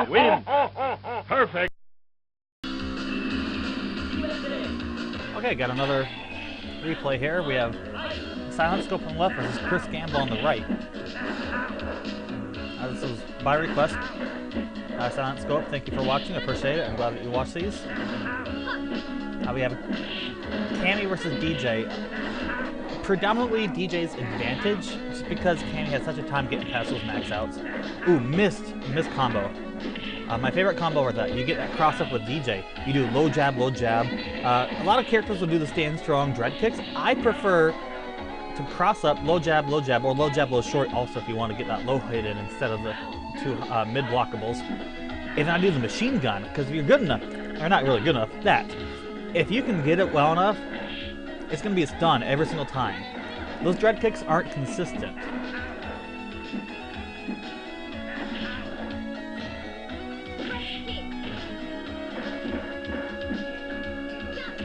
win. Perfect. Okay, got another replay here. We have Silent Scope on the left versus Chris Gamble on the right. This was by request. Silent Scope, thank you for watching. I appreciate it. I'm glad that you watched these. We have Cammy versus DJ. Predominantly DJ's advantage, just because Cammy has such a time getting past those max outs. Ooh, missed combo. My favorite combo is that you get that cross up with DJ. You do low jab, low jab. A lot of characters will do the stand strong dread kicks. I prefer to cross up, low jab, or low jab, low short also if you want to get that low hit in instead of the two mid blockables. And then I do the machine gun, because if you're good enough, or not really good enough, if you can get it well enough, it's going to be a stun every single time. Those dread kicks aren't consistent.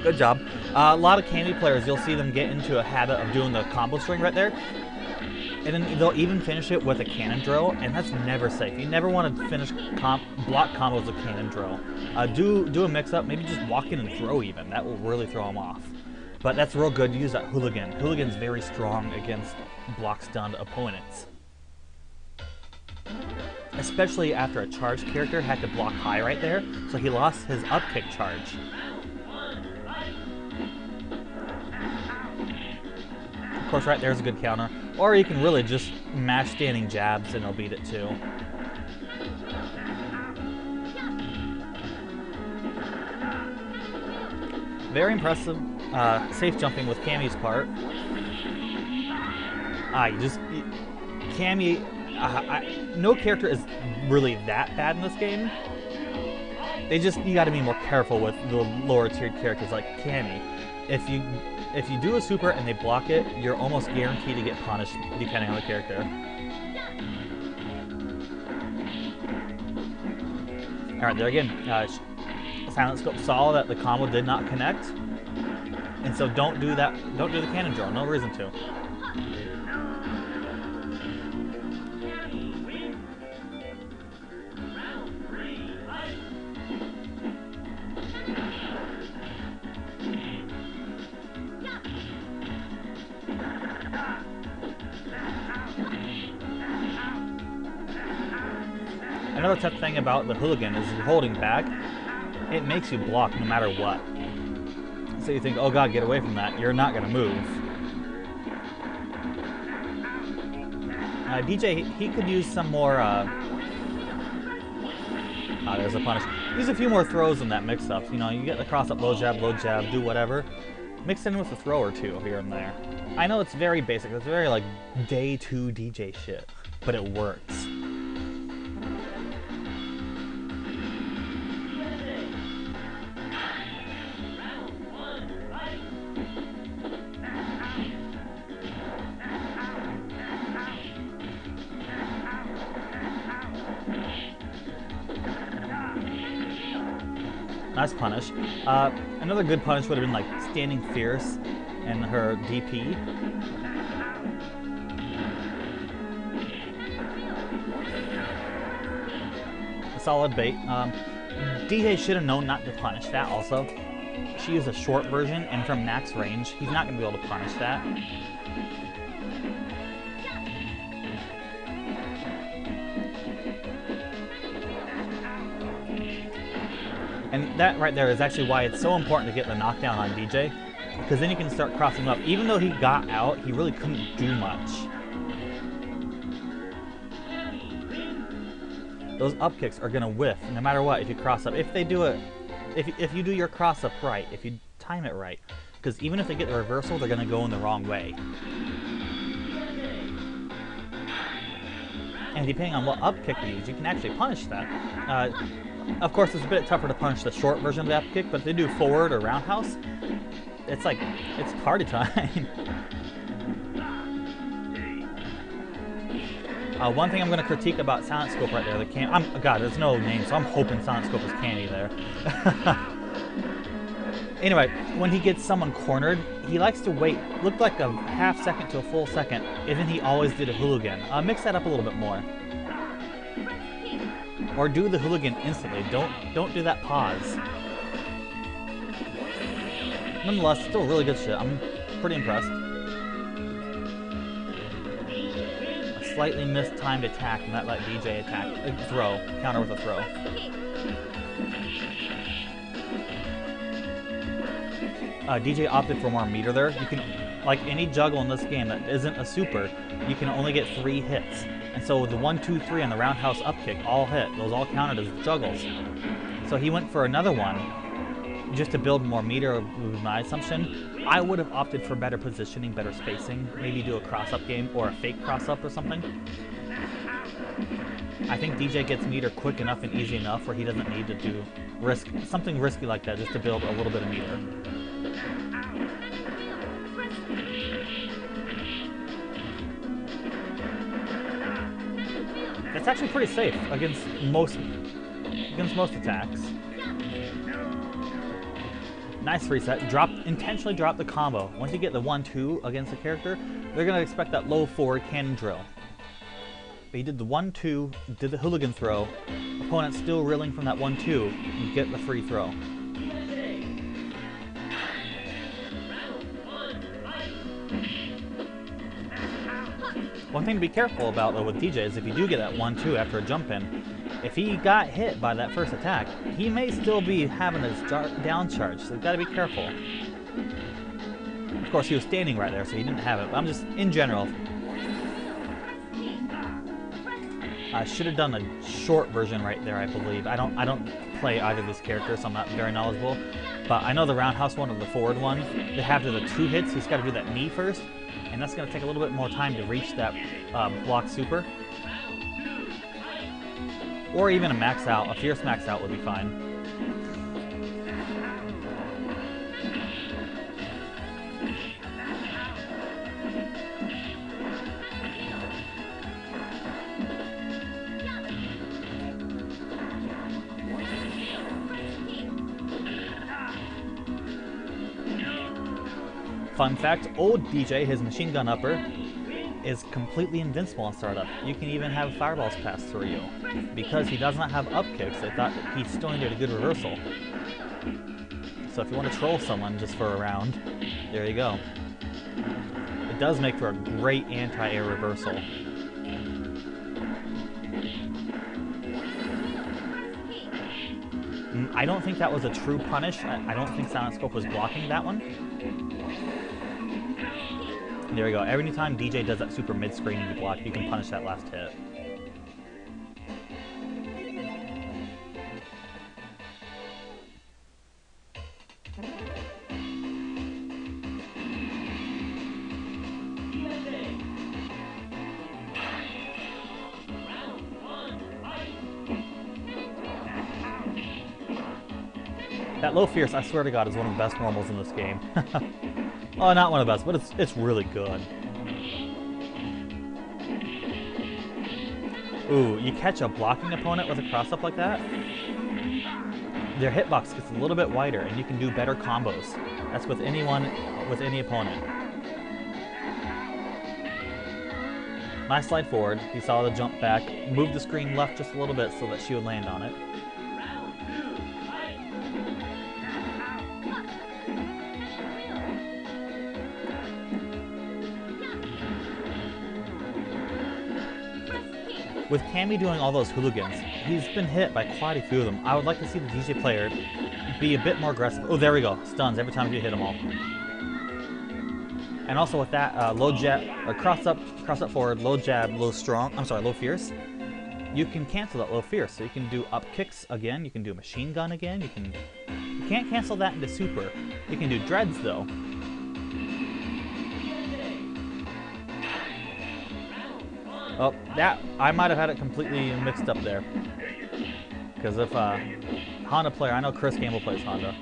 Good job. A lot of Cammy players, you'll see them get into a habit of doing the combo string right there. And then they'll even finish it with a cannon drill, and that's never safe. You never want to finish block combos with cannon drill. Do a mix-up, maybe just walk in and throw even. That will really throw them off. But that's real good to use that hooligan. Hooligan's very strong against block-stunned opponents. Especially after a charged character had to block high right there, so he lost his up kick charge. Of course, right there's a good counter. Or you can really just mash standing jabs and he'll beat it too. Very impressive safe jumping with Cammy's part. Cammy, no character is really that bad in this game. You got to be more careful with the lower tiered characters like Cammy. If you do a super and they block it, you're almost guaranteed to get punished depending on the character. Alright, there again. Silent Scope saw that the combo did not connect. And so don't do that. Don't do the cannon drill. No reason to. Another tough thing about the hooligan is you're holding back, it makes you block no matter what. So you think, oh god, get away from that. You're not going to move. DJ, he could use some more, there's a punish. Use a few more throws in that mix-up. You know, you get the cross-up, low jab, do whatever. Mix it in with a throw or two here and there. I know it's very basic. It's very, like, day 2 DJ shit. But it works. Nice punish. Another good punish would have been like standing fierce and her DP. A solid bait. DJ should have known not to punish that also. She used a short version, and from max range, he's not going to be able to punish that. And that right there is actually why it's so important to get the knockdown on DJ, because then you can start crossing up. Even though he got out, he really couldn't do much. Those up kicks are gonna whiff no matter what if you cross up. If they do it, if you do your cross up right, if you time it right, because even if they get the reversal, they're gonna go in the wrong way. And depending on what up kick you use, you can actually punish that. Of course, it's a bit tougher to punish the short version of the up kick, but if they do forward or roundhouse, it's like, it's party time. One thing I'm going to critique about Silent Scope right there, God, there's no name, so I'm hoping Silent Scope is Candy there. Anyway, when he gets someone cornered, he likes to wait, looked like a half second to a full second, and then he always did a hooligan. Mix that up a little bit more. Or do the hooligan instantly. Don't do that pause. Nonetheless, still really good shit. I'm pretty impressed. A slightly mistimed attack, and that let DJ attack, throw, counter with a throw. DJ opted for more meter there. You can, like any juggle in this game that isn't a super, you can only get 3 hits. And so the 1, 2, 3 on the roundhouse up kick all hit. Those all counted as juggles. So he went for another one just to build more meter, was my assumption. I would have opted for better positioning, better spacing, maybe do a cross-up game or a fake cross-up or something. I think DJ gets meter quick enough and easy enough where he doesn't need to do something risky like that just to build a little bit of meter. It's actually pretty safe against most attacks. Nice reset. Intentionally drop the combo. Once you get the 1-2 against a character, they're gonna expect that low forward cannon drill. But he did the 1-2, did the hooligan throw. Opponent still reeling from that 1-2. You get the free throw. One thing to be careful about though with DJ is if you do get that 1-2 after a jump in, if he got hit by that first attack, he may still be having his down charge, so you've got to be careful. Of course, he was standing right there, so he didn't have it, but I'm just, in general, I should have done a short version right there, I believe. I don't play either of these characters, so I'm not very knowledgeable, but I know the roundhouse one or the forward one, they have the 2 hits, he's got to do that knee first, and that's going to take a little bit more time to reach that block super. Or even a max out. A fierce max out would be fine. Fun fact, old DJ, his machine gun upper, is completely invincible in startup. You can even have fireballs pass through you. Because he does not have up kicks, they thought he still needed a good reversal. So if you want to troll someone just for a round, there you go. It does make for a great anti-air reversal. I don't think that was a true punish. I don't think Silent Scope was blocking that one. There we go. Every time DJ does that super mid-screen you block, you can punish that last hit. That low fierce, I swear to God, is one of the best normals in this game. Oh, not one of the best, but it's really good. Ooh, you catch a blocking opponent with a cross-up like that, their hitbox gets a little bit wider, and you can do better combos. That's with anyone, with any opponent. Nice slide forward. He saw the jump back, moved the screen left just a little bit so that she would land on it. With Cammy doing all those hooligans, he's been hit by quite a few of them. I would like to see the DJ player be a bit more aggressive. Oh, there we go. Stuns every time you hit them all. And also with that low jab, or cross up forward, low jab, low strong, I'm sorry, low fierce, you can cancel that low fierce. So you can do up kicks again, you can do machine gun again, you can't cancel that into super. You can do dreads though. Oh, that, I might have had it completely mixed up there. Because if Honda player, I know Chris Gamble plays Honda.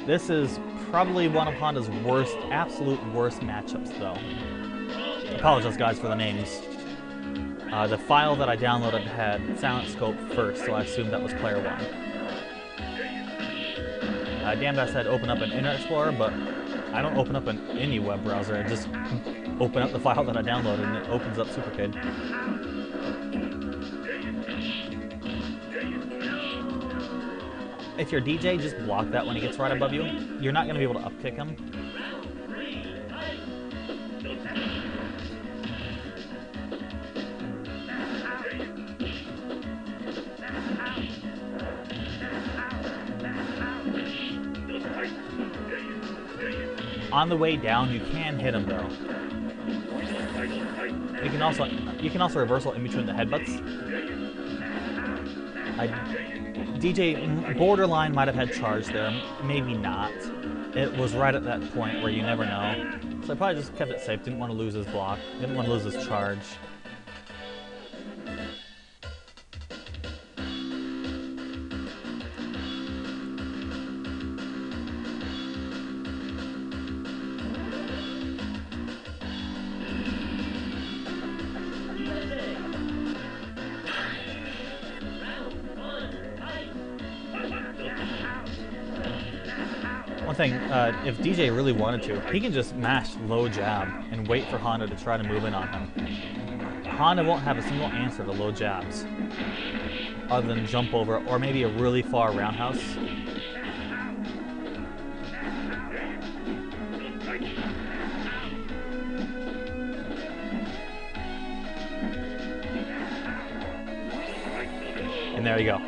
This is probably one of Honda's worst, absolute worst matchups though. Apologize guys for the names. The file that I downloaded had Silent Scope first, so I assumed that was player 1. Damned I said open up an Internet Explorer, but I don't open up any web browser. It just open up the file that I downloaded and it opens up Supercade. If you're DJ, just block that when he gets right above you. You're not going to be able to upkick him. On the way down, you can hit him though. You can also reversal in between the headbutts. DJ borderline might have had charge there, maybe not. It was right at that point where you never know. So I probably just kept it safe. Didn't want to lose his block. Didn't want to lose his charge. One thing, if DJ really wanted to, he can just mash low jab and wait for Honda to try to move in on him. Honda won't have a single answer to low jabs, other than jump over or maybe a really far roundhouse. And there you go.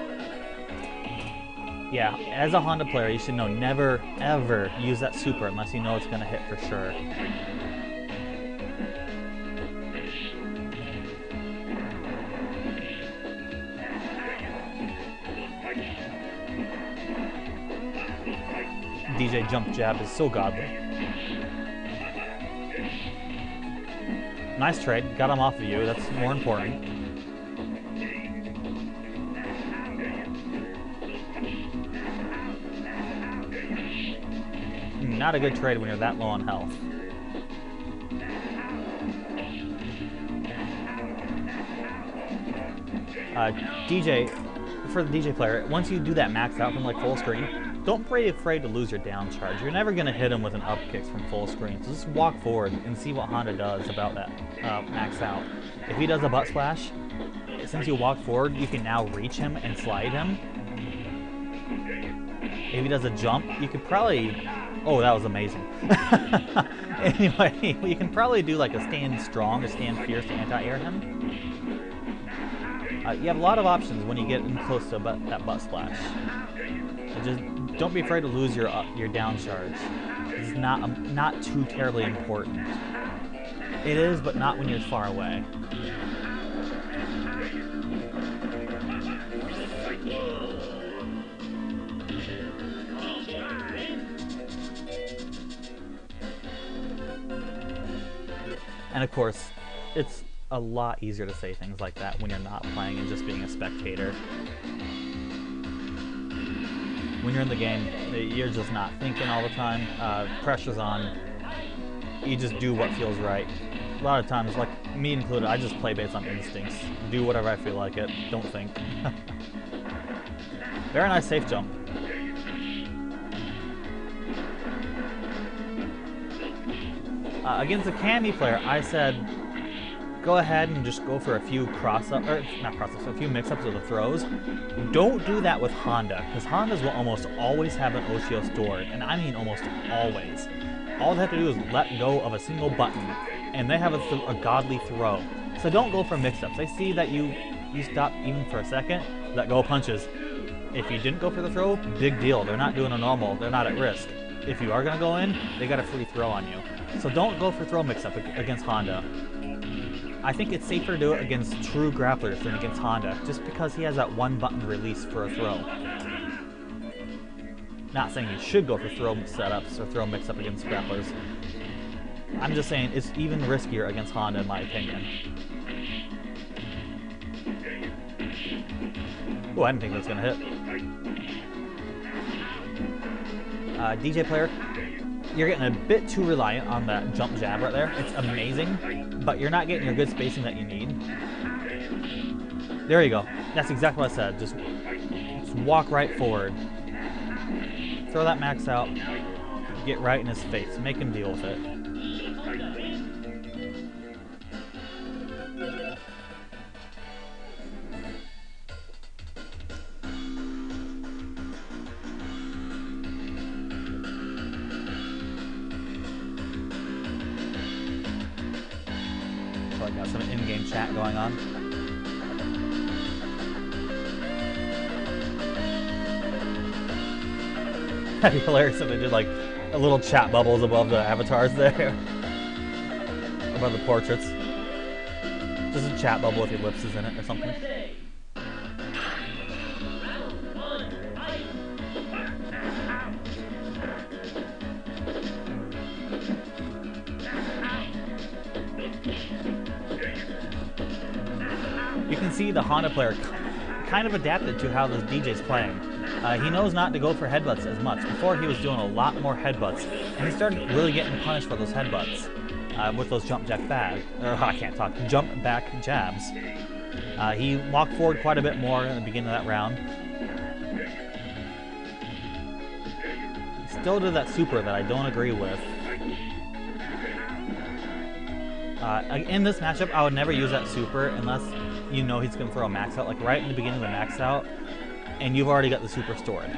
Yeah, as a Honda player, you should know never, ever use that super unless you know it's going to hit for sure. DJ jump jab is so godly. Nice trade, got him off of you, that's more important. Not a good trade when you're that low on health. DJ, for the DJ player, once you do that max out from like full screen, don't be afraid to lose your down charge. You're never going to hit him with an up kick from full screen. So just walk forward and see what Honda does about that max out. If he does a butt splash, since you walk forward, you can now reach him and slide him. If he does a jump, you could probably... Oh, that was amazing. Anyway, you can probably do like a stand strong or stand fierce to anti-air him. You have a lot of options when you get in close to that butt splash. So just don't be afraid to lose your down charge. It's not too terribly important. It is, but not when you're far away. And of course, it's a lot easier to say things like that when you're not playing and just being a spectator. When you're in the game, you're just not thinking all the time. Pressure's on. You just do what feels right. A lot of times, like me included, I just play based on instincts. Do whatever I feel like it. Don't think. Very nice safe jump. Against a Cammy player, I said, go ahead and just go for a few a few mix-ups of the throws. Don't do that with Honda, because Hondas will almost always have an OCO stored, and I mean almost always. All they have to do is let go of a single button, and they have a godly throw. So don't go for mix-ups. They see that you stop even for a second, let go of punches. If you didn't go for the throw, big deal. They're not doing a normal. They're not at risk. If you are going to go in, they got a free throw on you. So don't go for throw mix-up against Honda. I think it's safer to do it against true grapplers than against Honda, just because he has that one button release for a throw. Not saying you should go for throw setups or throw mix-up against grapplers. I'm just saying it's even riskier against Honda in my opinion. Oh, I didn't think that was going to hit. DJ player, you're getting a bit too reliant on that jump jab right there. It's amazing, but you're not getting your good spacing that you need. There you go. That's exactly what I said. Just walk right forward. Throw that max out. Get right in his face. Make him deal with it. got some in-game chat going on. That'd be hilarious if they did like a little chat bubbles above the avatars there. Above the portraits. Just a chat bubble with ellipses in it or something. You can see the Honda player kind of adapted to how this DJ's playing. He knows not to go for headbutts as much. Before he was doing a lot more headbutts, and he started really getting punished for those headbutts with those jump back jabs. He walked forward quite a bit more in the beginning of that round. He still did that super that I don't agree with. In this matchup, I would never use that super unless you know he's going to throw a max out, like right in the beginning of the max out, and you've already got the super stored.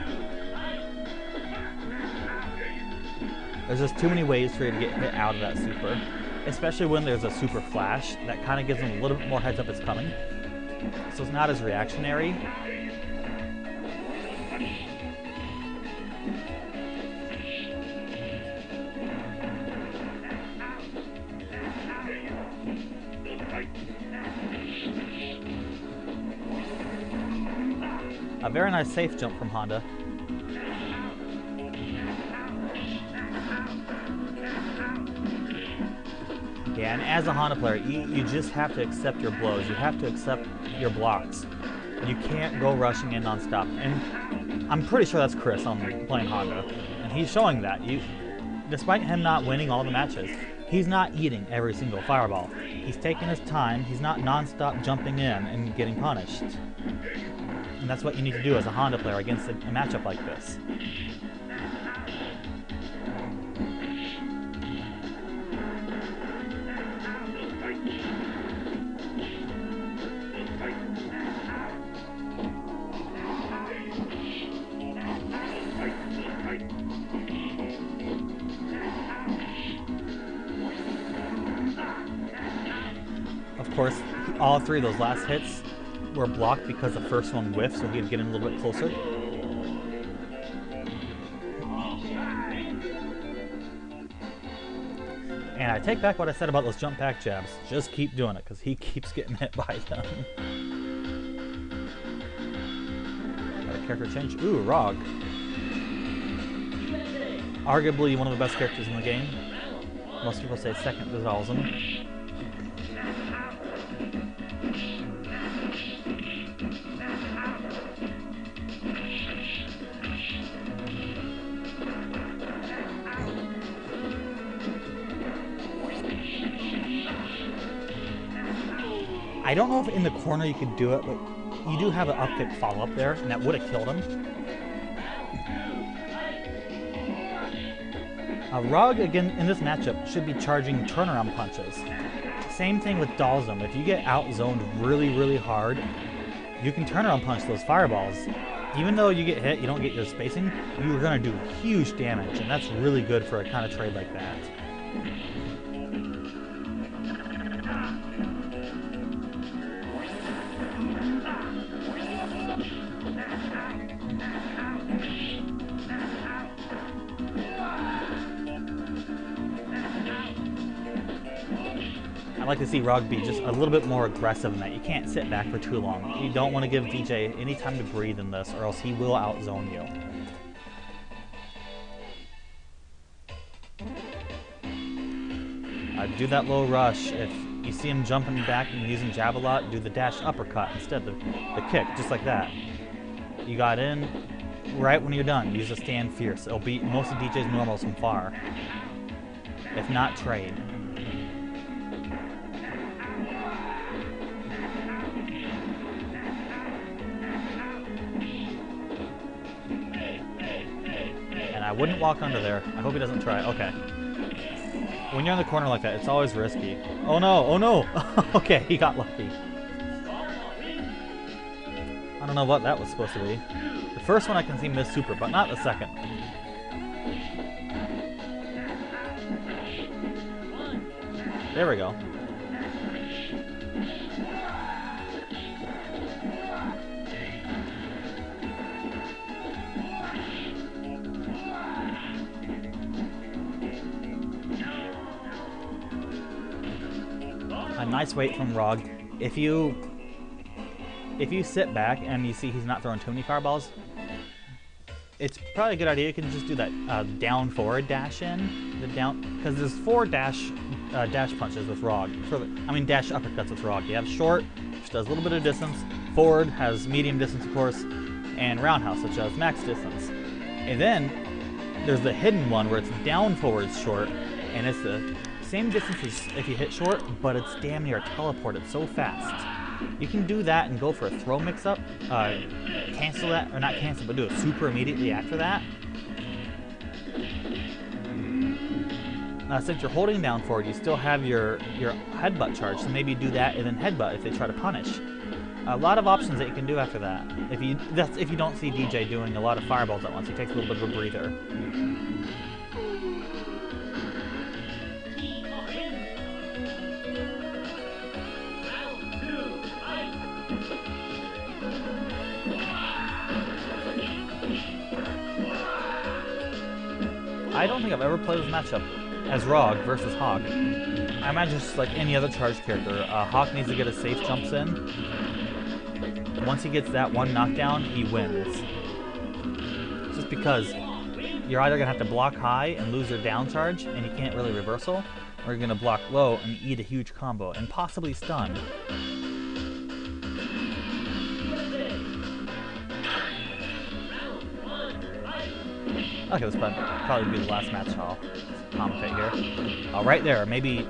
There's just too many ways for you to get hit out of that super, especially when there's a super flash that kind of gives him a little bit more heads up it's coming, so it's not as reactionary. A very nice safe jump from Honda. Yeah, and as a Honda player, you just have to accept your blows. You have to accept your blocks. You can't go rushing in non-stop. And I'm pretty sure that's Chris on playing Honda. And he's showing that. Despite him not winning all the matches, he's not eating every single fireball. He's taking his time. He's not non-stop jumping in and getting punished. And that's what you need to do as a Honda player against a matchup like this. Of course, all three of those last hits were blocked because the first one whiffed, so he'd get in a little bit closer. And I take back what I said about those jump back jabs. Just keep doing it, because he keeps getting hit by them. Got a character change. Ooh, Rog. Arguably one of the best characters in the game. Most people say second to Dalsum. I don't know if in the corner you could do it, but you do have an up kick follow-up there, and that would have killed him. Rug, again, in this matchup, should be charging turnaround punches. Same thing with Dalsum. If you get out-zoned really, really hard, you can turnaround punch those fireballs. Even though you get hit, you don't get your spacing, you're going to do huge damage, and that's really good for a kind of trade like that. I'd like to see Rog be just a little bit more aggressive than that. You can't sit back for too long. You don't want to give DJ any time to breathe in this, or else he will outzone you. Do that low rush. If you see him jumping back and using jab a lot, do the dash uppercut instead, the kick, just like that. You got in, right when you're done, use a stand fierce. It'll beat most of DJ's normals from far. If not, trade. I wouldn't walk under there. I hope he doesn't try. Okay. When you're in the corner like that, it's always risky. Oh no! Oh no! Okay, he got lucky. I don't know what that was supposed to be. The first one I can see miss super, but not the second. There we go. nice weight from Rog. If you sit back and you see he's not throwing too many fireballs, it's probably a good idea. You can just do that down forward dash in the down, because there's 4 dash punches with Rog. Dash uppercuts with Rog. You have short, which does a little bit of distance. Forward has medium distance, of course, and roundhouse, which does max distance. And then there's the hidden one where it's down forward short, and it's the same distance as if you hit short, but it's damn near teleported so fast. You can do that and go for a throw mix-up, cancel that, or not cancel, but do it super immediately after that. Since you're holding down forward, you still have your headbutt charge, so maybe do that and then headbutt if they try to punish. A lot of options that you can do after that. That's if you don't see DJ doing a lot of fireballs at once. He takes a little bit of a breather. I don't think I've ever played this matchup as Rog versus Hawk. I imagine just like any other charged character, Hawk needs to get a safe jumps in. Once he gets that one knockdown, he wins. Just because you're either going to have to block high and lose your down charge, and you can't really reversal, or you're going to block low and eat a huge combo, and possibly stun. Okay, this will probably be the last match I'll commentate here. Right there, maybe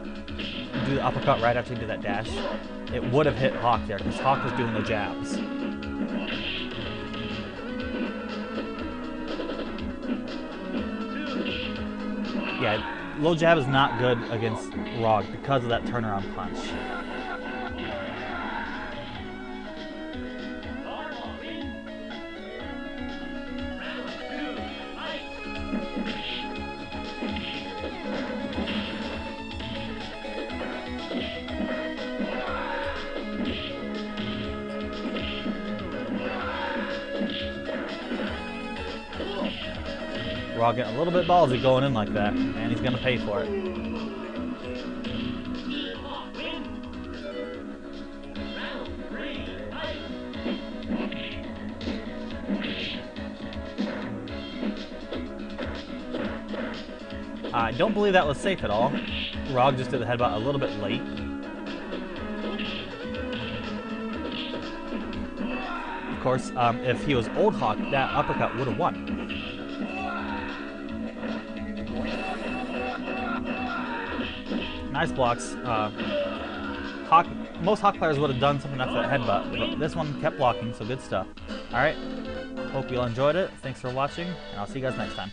do the uppercut right after you do that dash. It would have hit Hawk there, because Hawk was doing the jabs. Yeah, low jab is not good against Rog because of that turnaround punch. Rog getting a little bit ballsy going in like that, and he's going to pay for it. I don't believe that was safe at all. Rog just did the headbutt a little bit late. Of course, if he was old Hawk, that uppercut would have won. Nice blocks. Most Hawk players would have done something after that headbutt, but this one kept blocking, so good stuff. Alright, hope you all enjoyed it. Thanks for watching, and I'll see you guys next time.